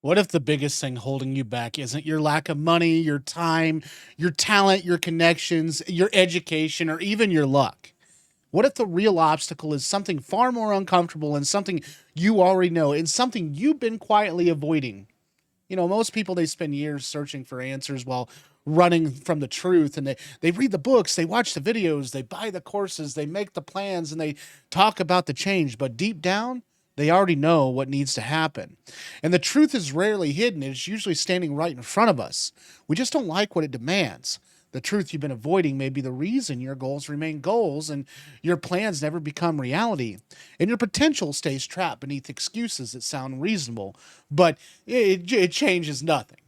What if the biggest thing holding you back isn't your lack of money, your time, your talent, your connections, your education, or even your luck? What if the real obstacle is something far more uncomfortable and something you already know and something you've been quietly avoiding? Most people they spend years searching for answers while running from the truth, and they read the books, they watch the videos, they buy the courses, they make the plans, and they talk about the change, but deep down they already know what needs to happen. And the truth is rarely hidden, it's usually standing right in front of us. We just don't like what it demands. The truth you've been avoiding may be the reason your goals remain goals and your plans never become reality. And your potential stays trapped beneath excuses that sound reasonable, but it changes nothing.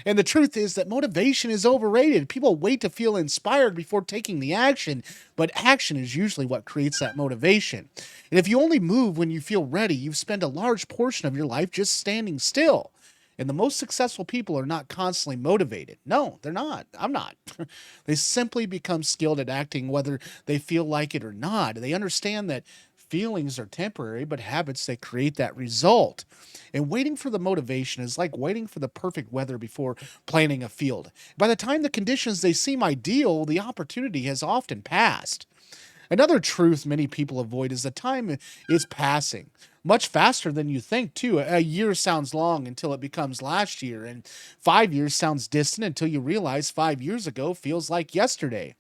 And the truth is that motivation is overrated. People wait to feel inspired before taking the action, but action is usually what creates that motivation. And if you only move when you feel ready, you've spent a large portion of your life just standing still. And the most successful people are not constantly motivated. No, they're not. I'm not. They simply become skilled at acting whether they feel like it or not. They understand that feelings are temporary, but habits that create that result. And waiting for the motivation is like waiting for the perfect weather before planting a field. By the time the conditions they seem ideal, the opportunity has often passed. Another truth many people avoid is the time is passing much faster than you think, too. A year sounds long until it becomes last year, and 5 years sounds distant until you realize 5 years ago feels like yesterday.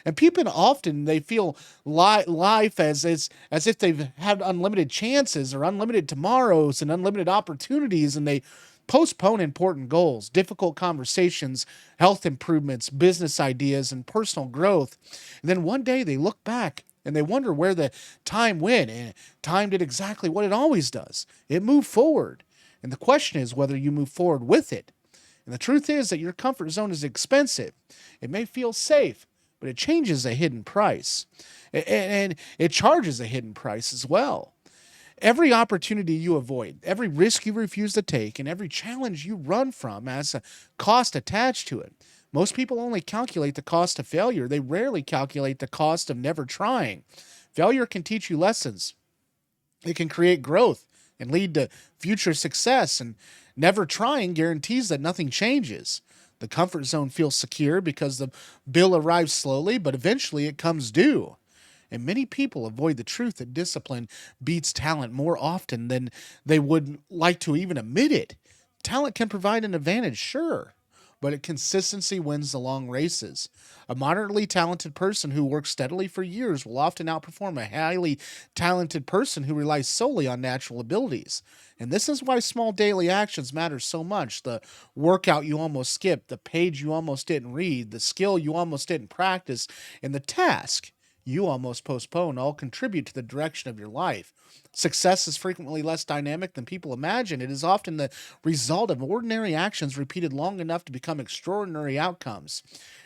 And people often they feel life as if they've had unlimited chances or unlimited tomorrows and unlimited opportunities, and they postpone important goals, difficult conversations, health improvements, business ideas, and personal growth. And then one day they look back and they wonder where the time went. And time did exactly what it always does, it moved forward. And the question is whether you move forward with it. And the truth is that your comfort zone is expensive. It may feel safe, but it changes a hidden price. And it charges a hidden price as well. Every opportunity you avoid, every risk you refuse to take, and every challenge you run from has a cost attached to it. Most people only calculate the cost of failure. They rarely calculate the cost of never trying. Failure can teach you lessons, it can create growth and lead to future success, and never trying guarantees that nothing changes. The comfort zone feels secure because the bill arrives slowly, but eventually it comes due. And many people avoid the truth that discipline beats talent more often than they would like to even admit it. Talent can provide an advantage, sure, but consistency wins the long races. A moderately talented person who works steadily for years will often outperform a highly talented person who relies solely on natural abilities. And this is why small daily actions matter so much. The workout you almost skipped, the page you almost didn't read, the skill you almost didn't practice, and the task you almost postpone all contribute to the direction of your life. Success is frequently less dynamic than people imagine. It is often the result of ordinary actions repeated long enough to become extraordinary outcomes.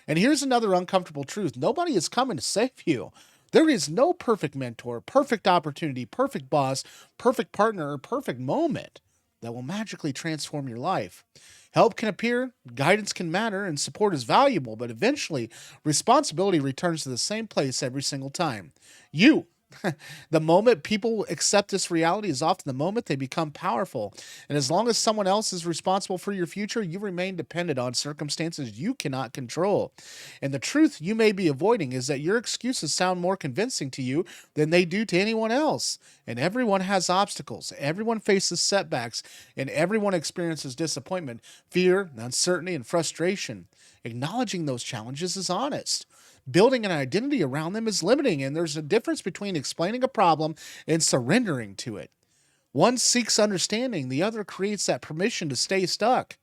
And here's another uncomfortable truth: nobody is coming to save you. There is no perfect mentor, perfect opportunity, perfect boss, perfect partner, or perfect moment that will magically transform your life. Help can appear, guidance can matter, and support is valuable, but eventually, responsibility returns to the same place every single time. You. The moment people accept this reality is often the moment they become powerful. And as long as someone else is responsible for your future, you remain dependent on circumstances you cannot control. And the truth you may be avoiding is that your excuses sound more convincing to you than they do to anyone else. And everyone has obstacles, everyone faces setbacks, and everyone experiences disappointment, fear, uncertainty, and frustration. Acknowledging those challenges is honest. Building an identity around them is limiting, and there's a difference between explaining a problem and surrendering to it. One seeks understanding, the other creates that permission to stay stuck.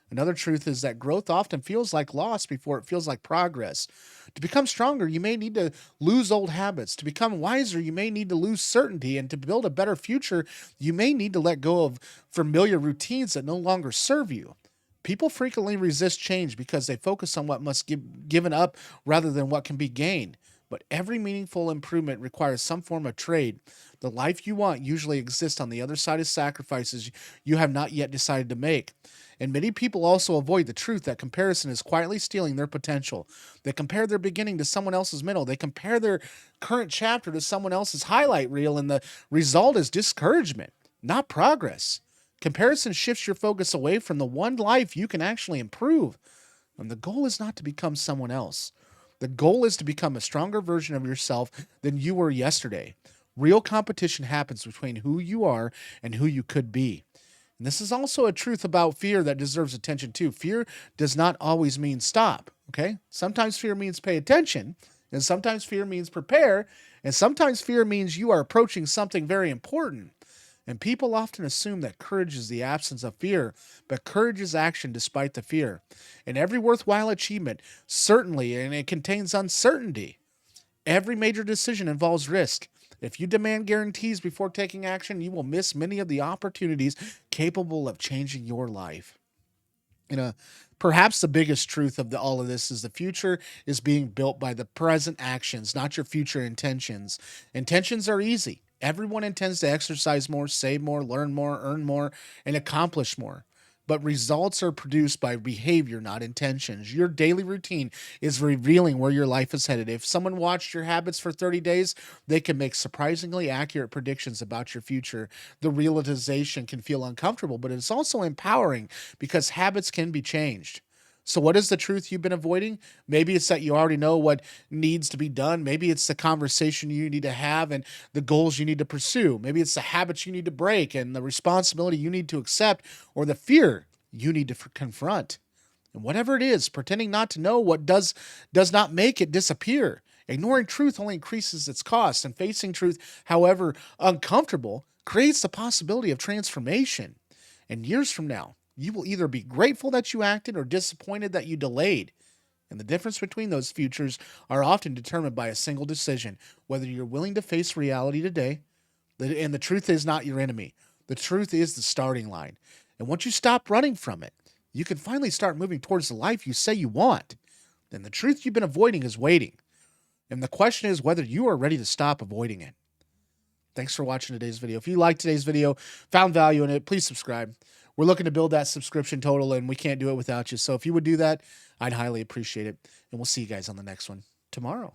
Another truth is that growth often feels like loss before it feels like progress. To become stronger, you may need to lose old habits. To become wiser, you may need to lose certainty. And to build a better future, you may need to let go of familiar routines that no longer serve you. People frequently resist change because they focus on what must be given up rather than what can be gained. But every meaningful improvement requires some form of trade. The life you want usually exists on the other side of sacrifices you have not yet decided to make. And many people also avoid the truth that comparison is quietly stealing their potential. They compare their beginning to someone else's middle. They compare their current chapter to someone else's highlight reel, and the result is discouragement, not progress. Comparison shifts your focus away from the one life you can actually improve. And the goal is not to become someone else. The goal is to become a stronger version of yourself than you were yesterday. Real competition happens between who you are and who you could be. And this is also a truth about fear that deserves attention too. Fear does not always mean stop, okay? Sometimes fear means pay attention, and sometimes fear means prepare, and sometimes fear means you are approaching something very important. And people often assume that courage is the absence of fear, but courage is action despite the fear. And every worthwhile achievement, certainly, and it contains uncertainty. Every major decision involves risk. If you demand guarantees before taking action, you will miss many of the opportunities capable of changing your life. You know, perhaps the biggest truth of all of this is the future is being built by the present actions, not your future intentions. Intentions are easy. Everyone intends to exercise more, save more, learn more, earn more, and accomplish more. But results are produced by behavior, not intentions. Your daily routine is revealing where your life is headed. If someone watched your habits for 30 days, they can make surprisingly accurate predictions about your future. The realization can feel uncomfortable, but it's also empowering because habits can be changed. So, what is the truth you've been avoiding? Maybe it's that you already know what needs to be done. Maybe it's the conversation you need to have and the goals you need to pursue. Maybe it's the habits you need to break and the responsibility you need to accept or the fear you need to confront. And whatever it is, pretending not to know what does not make it disappear. Ignoring truth only increases its cost, and facing truth, however uncomfortable, creates the possibility of transformation. And years from now, you will either be grateful that you acted or disappointed that you delayed. And the difference between those futures are often determined by a single decision, whether you're willing to face reality today. And the truth is not your enemy. The truth is the starting line. And once you stop running from it, you can finally start moving towards the life you say you want. And the truth you've been avoiding is waiting. And the question is whether you are ready to stop avoiding it. Thanks for watching today's video. If you liked today's video, found value in it, please subscribe. We're looking to build that subscription total, and we can't do it without you. So if you would do that, I'd highly appreciate it. And we'll see you guys on the next one tomorrow.